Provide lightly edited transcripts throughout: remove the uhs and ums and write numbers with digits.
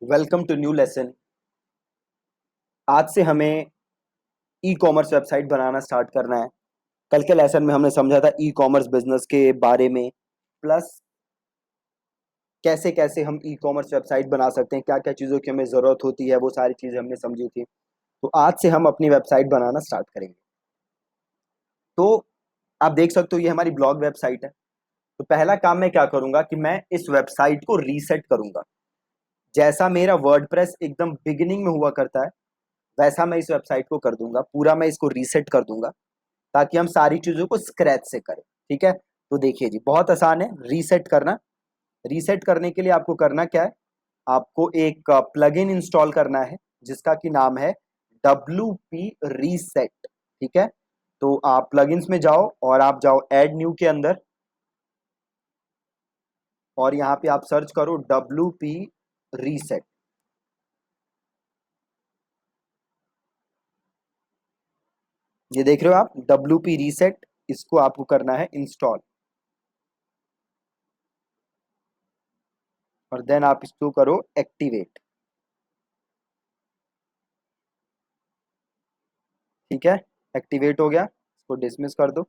Welcome to new lesson. आज से हमें ई कॉमर्स वेबसाइट बनाना स्टार्ट करना है। कल के लेसन में हमने समझा था ई कॉमर्स बिजनेस के बारे में, प्लस कैसे कैसे हम ई कॉमर्स वेबसाइट बना सकते हैं, क्या क्या चीज़ों की हमें ज़रूरत होती है, वो सारी चीज़ें हमने समझी थी। तो आज से हम अपनी वेबसाइट बनाना स्टार्ट करेंगे। तो आप देख सकते हो ये हमारी ब्लॉग वेबसाइट है। तो पहला काम मैं क्या करूंगा कि मैं इस वेबसाइट को रीसेट करूंगा। जैसा मेरा वर्डप्रेस एकदम बिगिनिंग में हुआ करता है, वैसा मैं इस वेबसाइट को कर दूंगा। पूरा मैं इसको रीसेट कर दूंगा ताकि हम सारी चीज़ों को स्क्रैच से करें। ठीक है, तो देखिए जी, बहुत आसान है रीसेट करना। रीसेट करने के लिए आपको करना क्या है, आपको एक प्लगइन इंस्टॉल करना है जिसका कि नाम है WP रीसेट। ठीक है, तो आप प्लगइन्स में जाओ और आप जाओ ऐड न्यू के अंदर, और यहाँ पे आप सर्च करो WP रीसेट। ये देख रहे हो आप WP रीसेट, इसको आपको करना है इंस्टॉल, और देन आप इसको करो एक्टिवेट। ठीक है, एक्टिवेट हो गया, इसको डिसमिस कर दो।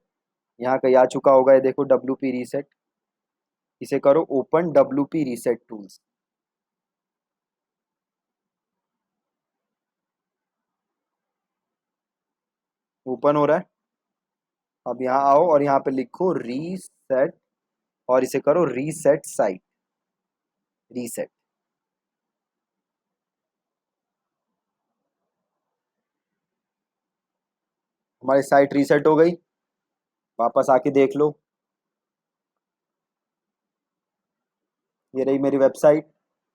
यहाँ कहीं आ चुका होगा, ये देखो WP रीसेट। इसे करो open WP reset tools. Open हो रहा है। अब यहाँ आओ और यहाँ पे लिखो रीसेट, और इसे करो रीसेट साइट। रीसेट, हमारी साइट रीसेट हो गई। वापस आके देख लो, ये रही मेरी वेबसाइट।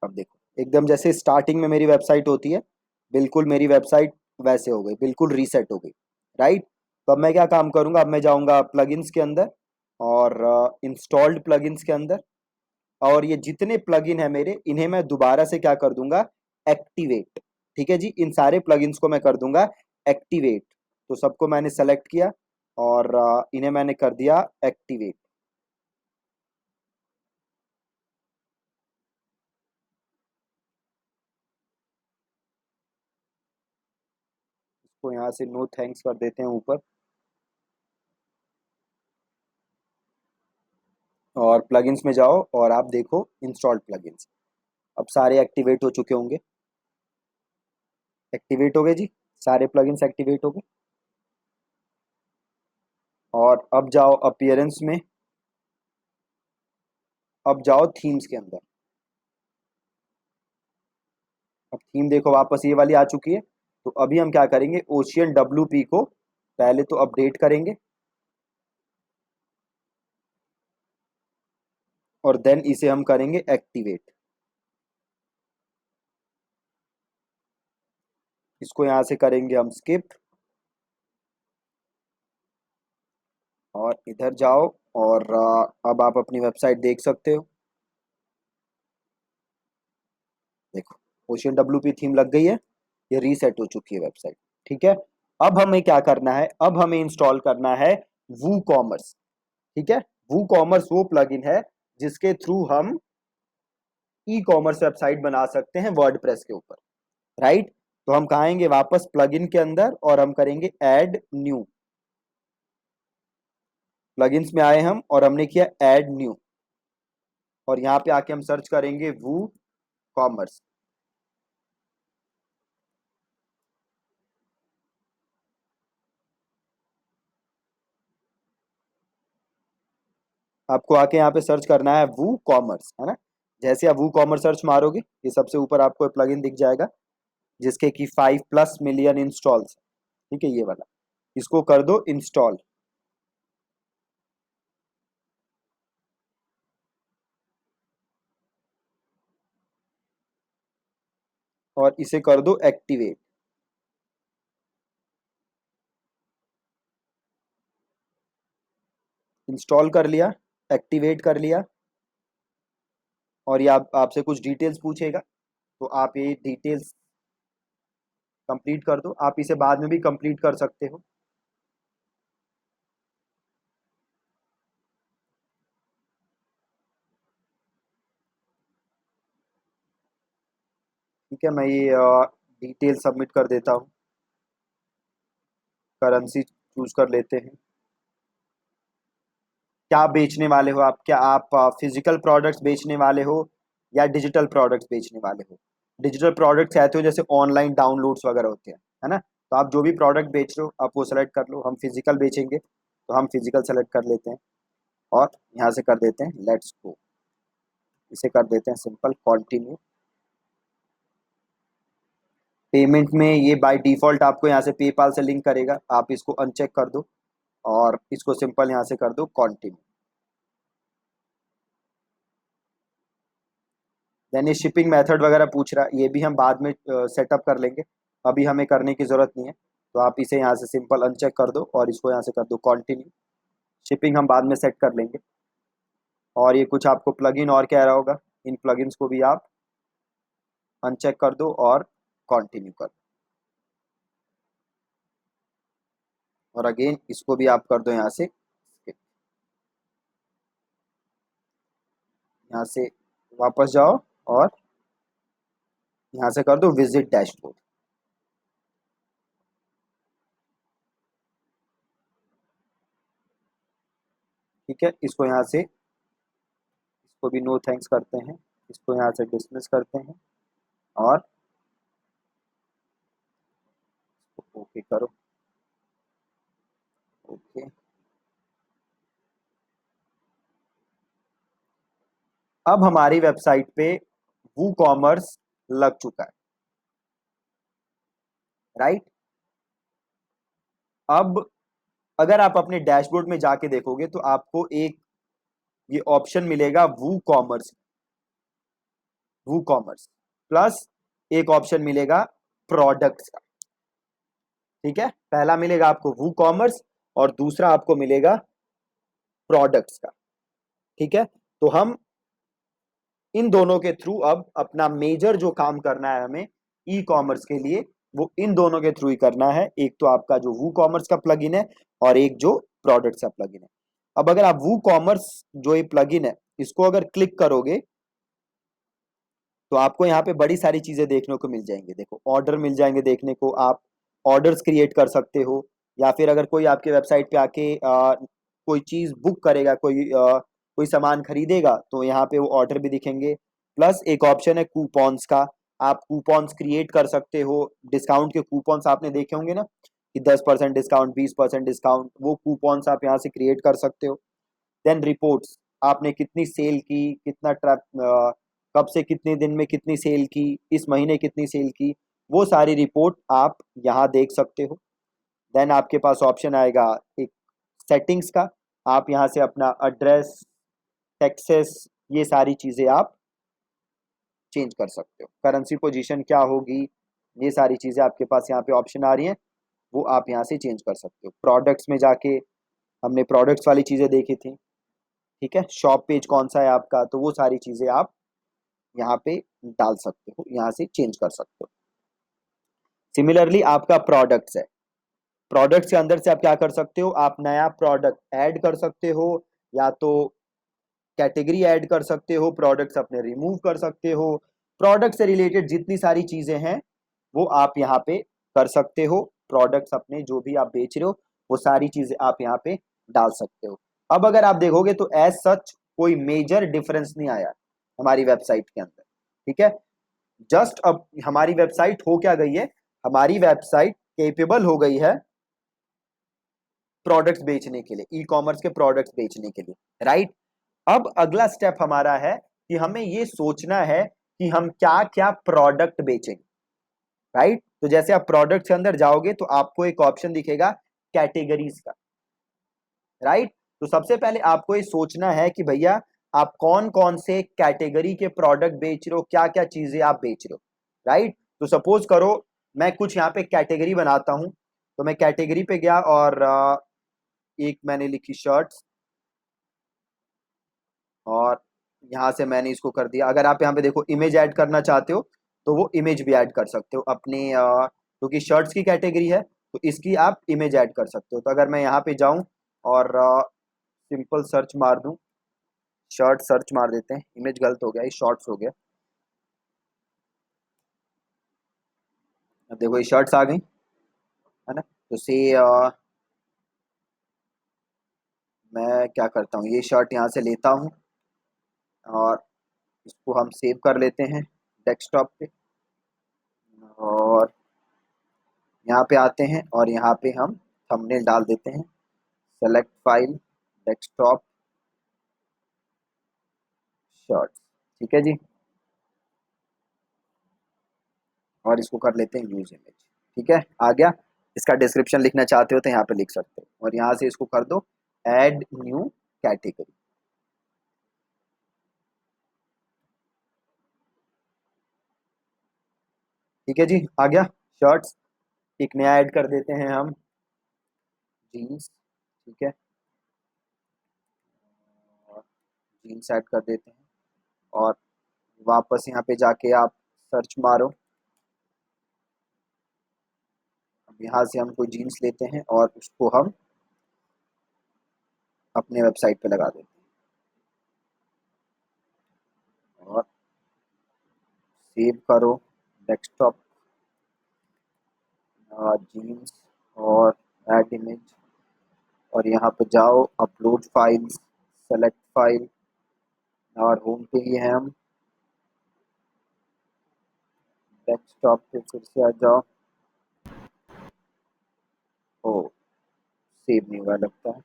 अब देखो एकदम जैसे स्टार्टिंग में मेरी वेबसाइट होती है, बिल्कुल मेरी वेबसाइट वैसे हो गई, बिल्कुल रीसेट हो गई। राइट, तो अब मैं क्या काम करूंगा, अब मैं जाऊंगा प्लगइन्स के अंदर और इंस्टॉल्ड प्लगइन्स के अंदर, और ये जितने प्लगइन है मेरे, इन्हें मैं दोबारा से क्या कर दूंगा, एक्टिवेट। ठीक है जी, इन सारे प्लगइन्स को मैं कर दूंगा एक्टिवेट। तो सबको मैंने सेलेक्ट किया और इन्हें मैंने कर दिया एक्टिवेट। इसको यहाँ से नो थैंक्स कर देते हैं ऊपर, और प्लगइन्स में जाओ और आप देखो इंस्टॉल्ड प्लगइन्स, अब सारे एक्टिवेट हो चुके होंगे। एक्टिवेट हो गए जी, सारे प्लगइन्स एक्टिवेट हो गए। और अब जाओ अपीयरेंस में, अब जाओ थीम्स के अंदर। अब थीम देखो वापस ये वाली आ चुकी है। तो अभी हम क्या करेंगे, ओशियन WP को पहले तो अपडेट करेंगे, और देन इसे हम करेंगे एक्टिवेट। इसको यहाँ से करेंगे हम स्किप, और इधर जाओ, और अब आप अपनी वेबसाइट देख सकते हो। देखो ओशियन WP थीम लग गई है, ये रीसेट हो चुकी है वेबसाइट। ठीक है, अब हमें क्या करना है, अब हमें इंस्टॉल करना है वू कॉमर्स। ठीक है, वू कॉमर्स वो प्लगइन है जिसके थ्रू हम ई कॉमर्स वेबसाइट बना सकते हैं वर्डप्रेस के ऊपर। राइट, तो हम कहाँ आएंगे, वापस प्लगइन के अंदर, और हम करेंगे ऐड न्यू। प्लगइन्स में आए हम और हमने किया ऐड न्यू, और यहाँ पे आके हम सर्च करेंगे वू कॉमर्स। आपको आके यहाँ पे सर्च करना है वू कॉमर्स, है ना। जैसे आप वू कॉमर्स सर्च मारोगे, ये सबसे ऊपर आपको प्लगइन दिख जाएगा जिसके कि 5+ मिलियन इंस्टॉल्स। ठीक है, ये वाला, इसको कर दो इंस्टॉल, और इसे कर दो एक्टिवेट। इंस्टॉल कर लिया, एक्टिवेट कर लिया, और ये आपसे कुछ डिटेल्स पूछेगा, तो आप ये डिटेल्स कंप्लीट कर दो। आप इसे बाद में भी कंप्लीट कर सकते हो। ठीक है, मैं ये डिटेल सबमिट कर देता हूँ। करेंसी चूज कर लेते हैं। क्या बेचने वाले हो आप? क्या आप फिजिकल प्रोडक्ट्स बेचने वाले हो या डिजिटल प्रोडक्ट्स बेचने वाले हो? डिजिटल प्रोडक्ट्स कहते हो जैसे ऑनलाइन डाउनलोड्स वगैरह होते हैं, है ना? तो आप जो भी प्रोडक्ट बेच रहे हो आप वो सेलेक्ट कर लो। हम फिजिकल बेचेंगे तो हम फिजिकल सेलेक्ट कर लेते हैं और यहाँ से कर देते हैं लेट्स गो। इसे कर देते हैं सिंपल कंटिन्यू। पेमेंट में ये बाय डिफॉल्ट आपको यहाँ से पेपाल से लिंक करेगा, आप इसको अनचेक कर दो और इसको सिंपल यहाँ से कर दो कंटिन्यू। देन ये शिपिंग मेथड वगैरह पूछ रहा है, ये भी हम बाद में सेटअप कर लेंगे, अभी हमें करने की ज़रूरत नहीं है। तो आप इसे यहाँ से सिंपल अनचेक कर दो और इसको यहाँ से कर दो कंटिन्यू। शिपिंग हम बाद में सेट कर लेंगे। और ये कुछ आपको प्लगइन और कह रहा होगा, इन प्लगइन्स को भी आप अनचेक कर दो और कंटिन्यू कर दो। और अगेन इसको भी आप कर दो यहाँ से, यहाँ से वापस जाओ और यहाँ से कर दो विजिट डैशबोर्ड। ठीक है, इसको यहाँ से, इसको भी नो थैंक्स करते हैं, इसको यहाँ से डिसमिस करते हैं और ओके करो। ओके, अब हमारी वेबसाइट पे वू कॉमर्स लग चुका है, राइट? अब अगर आप अपने डैशबोर्ड में जाके देखोगे तो आपको एक ये ऑप्शन मिलेगा वू कॉमर्स, वू कॉमर्स प्लस एक ऑप्शन मिलेगा प्रोडक्ट्स का। ठीक है, पहला मिलेगा आपको वू कॉमर्स और दूसरा आपको मिलेगा प्रोडक्ट्स का। ठीक है, तो हम इन दोनों के थ्रू अब अपना मेजर जो काम करना है हमें ई कॉमर्स के लिए, वो इन दोनों के थ्रू ही करना है। एक तो आपका जो वू कॉमर्स का प्लगइन है और एक जो प्रोडक्ट्स का प्लगइन है। अब अगर आप वू कॉमर्स जो ये प्लगइन है इसको अगर क्लिक करोगे तो आपको यहाँ पे बड़ी सारी चीजें देखने को मिल जाएंगे। देखो, ऑर्डर मिल जाएंगे देखने को, आप ऑर्डर्स क्रिएट कर सकते हो, या फिर अगर कोई आपके वेबसाइट पे आके कोई चीज बुक करेगा, कोई सामान खरीदेगा तो यहाँ पे वो ऑर्डर भी दिखेंगे। प्लस एक ऑप्शन है कूपन्स का, आप कूपन्स क्रिएट कर सकते हो। डिस्काउंट के कूपन्स आपने देखे होंगे ना कि 10% डिस्काउंट, 20% डिस्काउंट, वो कूपन्स आप यहाँ से क्रिएट कर सकते हो। देन रिपोर्ट्स, आपने कितनी सेल की, कितना कब से कितने दिन में कितनी सेल की, इस महीने कितनी सेल की, वो सारी रिपोर्ट आप यहाँ देख सकते हो। देन आपके पास ऑप्शन आएगा एक सेटिंग्स का, आप यहाँ से अपना एड्रेस, टैक्सेस, ये सारी चीज़ें आप चेंज कर सकते हो। करेंसी पोजीशन क्या होगी, ये सारी चीज़ें आपके पास यहाँ पे ऑप्शन आ रही हैं, वो आप यहाँ से चेंज कर सकते हो। प्रोडक्ट्स में जाके हमने प्रोडक्ट्स वाली चीज़ें देखी थी। ठीक है, शॉप पेज कौन सा है आपका, तो वो सारी चीज़ें आप यहाँ पे डाल सकते हो, यहाँ से चेंज कर सकते हो। सिमिलरली आपका प्रोडक्ट्स है, प्रोडक्ट्स के अंदर से आप क्या कर सकते हो, आप नया प्रोडक्ट ऐड कर सकते हो, या तो कैटेगरी ऐड कर सकते हो, प्रोडक्ट्स अपने रिमूव कर सकते हो। प्रोडक्ट से रिलेटेड जितनी सारी चीजें हैं वो आप यहाँ पे कर सकते हो। प्रोडक्ट्स अपने जो भी आप बेच रहे हो वो सारी चीजें आप यहाँ पे डाल सकते हो। अब अगर आप देखोगे तो एज सच कोई मेजर डिफरेंस नहीं आया हमारी वेबसाइट के अंदर। ठीक है, जस्ट अब हमारी वेबसाइट हो क्या गई है, हमारी वेबसाइट केपेबल हो गई है प्रोडक्ट्स बेचने के लिए, ई कॉमर्स के प्रोडक्ट्स बेचने के लिए, राइट? अब अगला स्टेप हमारा है कि हमें ये सोचना है कि हम क्या क्या प्रोडक्ट बेचेंगे, राइट? तो जैसे आप प्रोडक्ट के अंदर जाओगे तो आपको एक ऑप्शन दिखेगा कैटेगरीज का, राइट? तो सबसे पहले आपको ये सोचना है कि भैया आप कौन कौन से कैटेगरी के प्रोडक्ट बेच रहे हो, क्या क्या चीजें आप बेच रहे हो, राइट? तो सपोज करो मैं कुछ यहाँ पे कैटेगरी बनाता हूं, तो मैं कैटेगरी पे गया और एक मैंने लिखी शर्ट्स और यहाँ से मैंने इसको कर दिया। अगर आप यहाँ पे देखो इमेज ऐड करना चाहते हो तो वो इमेज भी ऐड कर सकते हो अपने, क्योंकि शर्ट्स की कैटेगरी है तो इसकी आप इमेज ऐड कर सकते हो। तो अगर मैं यहाँ पे जाऊँ और सिंपल सर्च मार दूँ, शर्ट सर्च मार देते हैं, इमेज गलत हो गया, ये शॉर्ट्स हो गया। देखो ये शर्ट्स आ गई, है ना। तो मैं क्या करता हूँ, ये शर्ट यहाँ से लेता हूँ और इसको हम सेव कर लेते हैं डेस्कटॉप पे, और यहाँ पे आते हैं और यहाँ पे हम थंबनेल डाल देते हैं। सेलेक्ट फाइल, डेस्कटॉप, शर्ट्स, ठीक है जी। और इसको कर लेते हैं यूज इमेज, ठीक है, आ गया। इसका डिस्क्रिप्शन लिखना चाहते हो तो यहाँ पे लिख सकते हो, और यहाँ से इसको कर दो ऐड न्यू कैटेगरी। ठीक है जी, आ गया शर्ट्स। एक नया ऐड कर देते हैं हम, जीन्स, ठीक है, और जीन्स ऐड कर देते हैं। और वापस यहाँ पे जाके आप सर्च मारो, अब यहाँ से हम कोई जीन्स लेते हैं और उसको हम अपने वेबसाइट पे लगा देते हैं, और सेव करो डेस्कटॉप, जीन्स, और ऐड इमेज, और यहाँ पे जाओ अपलोड फाइल्स, सेलेक्ट फाइल, और होम पे ही है हम, डेस्कटॉप पे फिर से आ जाओ। ओ, सेव नहीं हुआ लगता है।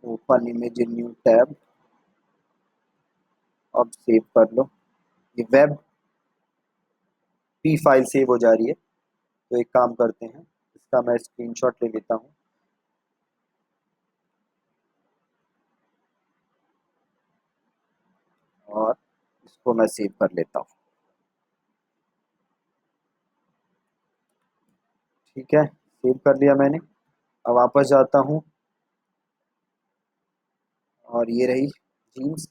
Open image in new tab, अब सेव कर लो। ये वेब पी फाइल सेव हो जा रही है, तो एक काम करते हैं, इसका मैं स्क्रीनशॉट ले लेता हूँ, और इसको मैं सेव कर लेता हूँ। ठीक है, सेव कर लिया मैंने। अब वापस जाता हूँ, और ये रही जीन्स,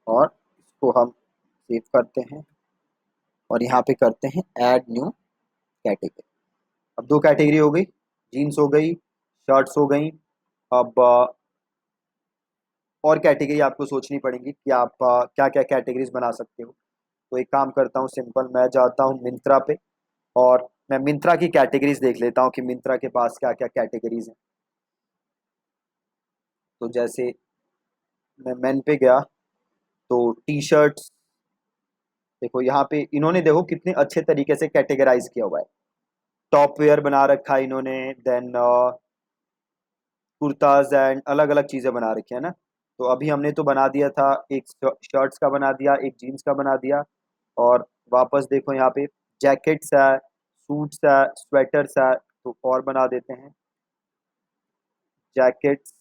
और इसको हम सेव करते हैं, और यहाँ पे करते हैं ऐड न्यू कैटेगरी। अब दो कैटेगरी हो गई, जीन्स हो गई, शर्ट्स हो गई। अब और कैटेगरी आपको सोचनी पड़ेगी कि आप क्या क्या कैटेगरीज बना सकते हो। तो एक काम करता हूँ, सिंपल मैं जाता हूँ मिंत्रा पे, और मैं मिंत्रा की कैटेगरीज देख लेता हूँ कि मिंत्रा के पास क्या क्या कैटेगरीज हैं। तो जैसे मैं मेन पे गया, तो टी शर्ट्स, देखो यहाँ पे इन्होंने देखो कितने अच्छे तरीके से कैटेगराइज किया हुआ है। टॉप वेयर बना रखा है इन्होंने, देन कुर्ताज एंड अलग अलग चीजें बना रखी है ना। तो अभी हमने तो बना दिया था, एक शर्ट्स का बना दिया, एक जीन्स का बना दिया, और वापस देखो यहाँ पे जैकेट्स है, सूट्स है, स्वेटर्स है, तो और बना देते हैं जैकेट्स।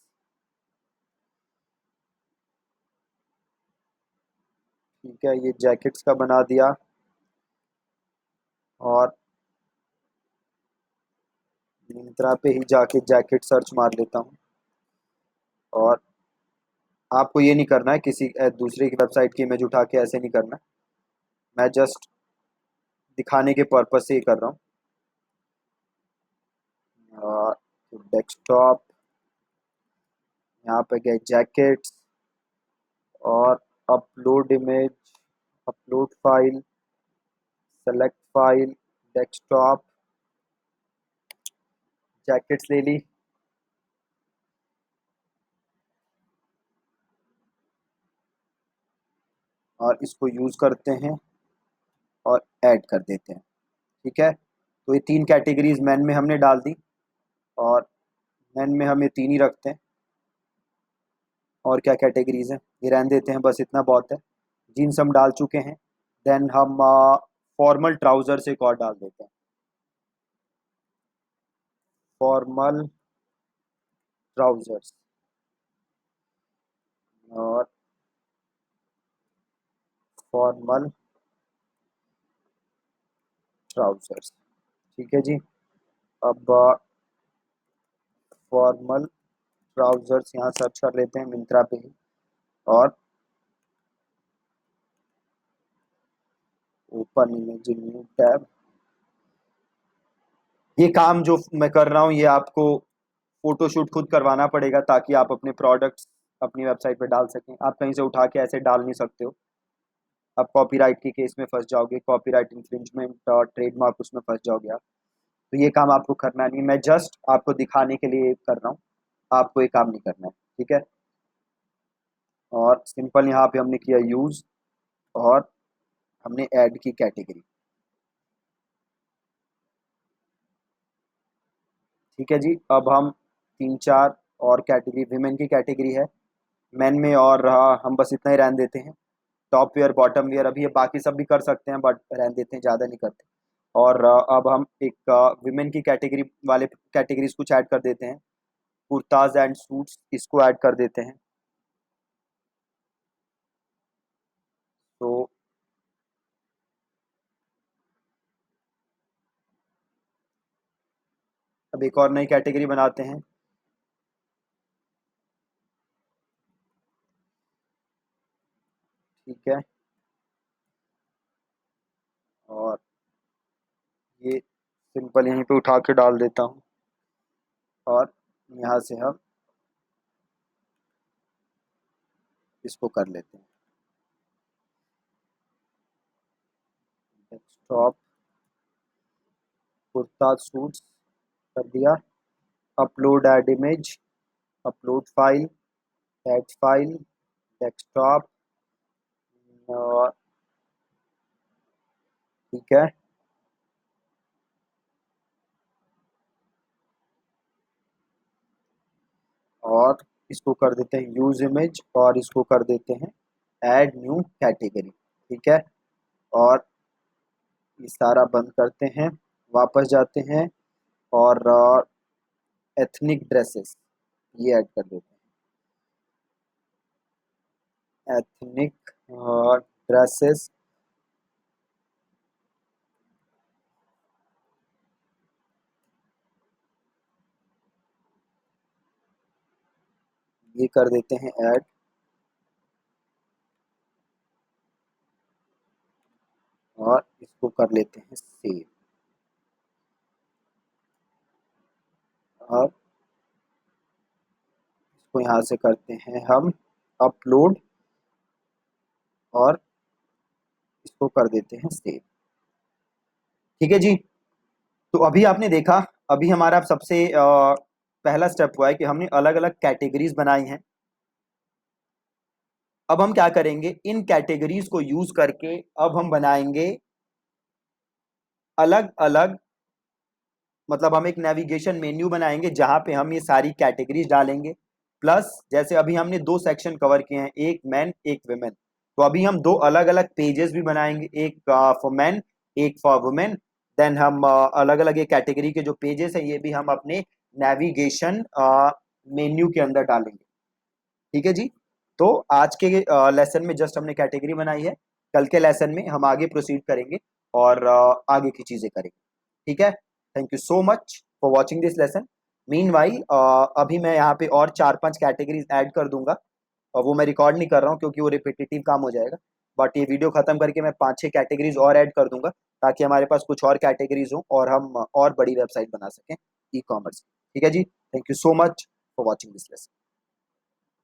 ठीक है, ये जैकेट्स का बना दिया, और मिंत्रा पे ही जाके जैकेट सर्च मार लेता हूँ। और आपको ये नहीं करना है किसी दूसरे की वेबसाइट की इमेज उठा के, ऐसे नहीं करना, मैं जस्ट दिखाने के पर्पज से ही कर रहा हूँ। तो डेस्कटॉप, यहाँ पे गए जैकेट्स, और upload image, upload file, select file, desktop, jackets ले ली, और इसको यूज़ करते हैं और ऐड कर देते हैं। ठीक है, तो ये तीन कैटेगरीज मैन में हमने डाल दी, और मैन में हम ये तीन ही रखते हैं। और क्या कैटेगरीज हैं ये रहने देते हैं, बस इतना बहुत है। जीन्स हम डाल चुके हैं, देन हम फॉर्मल ट्राउजर्स एक और डाल देते हैं, फॉर्मल ट्राउजर्स, और फॉर्मल ट्राउजर्स, ठीक है जी। अब फॉर्मल ट्राउजर्स यहाँ सर्च कर लेते हैं मिंत्रा पे ही, और ओपन इमेज न्यू टैब। ये काम जो मैं कर रहा हूँ ये आपको फोटोशूट खुद करवाना पड़ेगा, ताकि आप अपने प्रोडक्ट्स अपनी वेबसाइट पे डाल सकें। आप कहीं से उठा के ऐसे डाल नहीं सकते हो, आप कॉपीराइट के केस में फंस जाओगे, कॉपीराइट इन्फ्रिंजमेंट और ट्रेडमार्क उसमें फंस जाओगे आप। तो ये काम आपको करना नहीं, मैं जस्ट आपको दिखाने के लिए कर रहा हूँ, आपको ये काम नहीं करना है, ठीक है। और सिंपल यहाँ पे हमने किया यूज़, और हमने ऐड की कैटेगरी, ठीक है जी। अब हम 3-4 और कैटेगरी, विमेन की कैटेगरी है, मेन में, और हम बस इतना ही रहने देते हैं। टॉप वेयर, बॉटम वेयर, अभी ये बाकी सब भी कर सकते हैं बट रहने देते हैं, ज़्यादा नहीं करते। और अब हम एक विमेन की कैटेगरी वाले कैटेगरीज कुछ ऐड कर देते हैं, कुर्ताज एंड सूट्स, इसको ऐड कर देते हैं। तो अब एक और नई कैटेगरी बनाते हैं, ठीक है। और ये सिंपल यहीं पे उठा के डाल देता हूँ, और यहाँ से हम इसको कर लेते हैं, डेस्कटॉप कुर्ता सूट्स कर दिया। Upload add image, upload file, add file, desktop, और ठीक है। और इसको कर देते हैं यूज इमेज, और इसको कर देते हैं ऐड न्यू कैटेगरी, ठीक है। और ये सारा बंद करते हैं, वापस जाते हैं, और एथनिक ड्रेसेस ये ऐड कर देते हैं, एथनिक ड्रेसेस, ये कर देते हैं ऐड, और इसको कर लेते हैं सेव, और इसको यहाँ से करते हैं हम अपलोड, और इसको कर देते हैं सेव, ठीक है जी। तो अभी आपने देखा, अभी हमारा सबसे पहला स्टेप हुआ है कि हमने अलग अलग कैटेगरीज बनाई हैं। अब हम क्या करेंगे, इन कैटेगरीज को यूज करके अब हम बनाएंगे अलग अलग, मतलब हम एक नेविगेशन मेन्यू बनाएंगे जहां पे हम ये सारी कैटेगरीज डालेंगे। प्लस जैसे अभी हमने 2 सेक्शन कवर किए हैं, एक मैन एक वुमेन, तो अभी हम 2 अलग अलग पेजेस भी बनाएंगे, एक फॉर मैन, एक फॉर वुमेन। देन हम अलग अलग ये कैटेगरी के जो पेजेस हैं ये भी हम अपने नेविगेशन मेन्यू के अंदर डालेंगे, ठीक है जी। तो आज के लेसन में जस्ट हमने कैटेगरी बनाई है, कल के लेसन में हम आगे प्रोसीड करेंगे और आगे की चीजें करेंगे, ठीक है। Thank you so much for watching this lesson. Meanwhile अभी मैं यहाँ पे और 4-5 कैटेगरीज ऐड कर दूंगा, और वो मैं रिकॉर्ड नहीं कर रहा हूँ क्योंकि वो रिपीटेटिव काम हो जाएगा। बट ये वीडियो खत्म करके मैं 5-6 कैटेगरीज और ऐड कर दूंगा, ताकि हमारे पास कुछ और कैटेगरीज हो और हम और बड़ी वेबसाइट बना सकें ई कॉमर्स, ठीक है जी। Thank you so much for watching this lesson.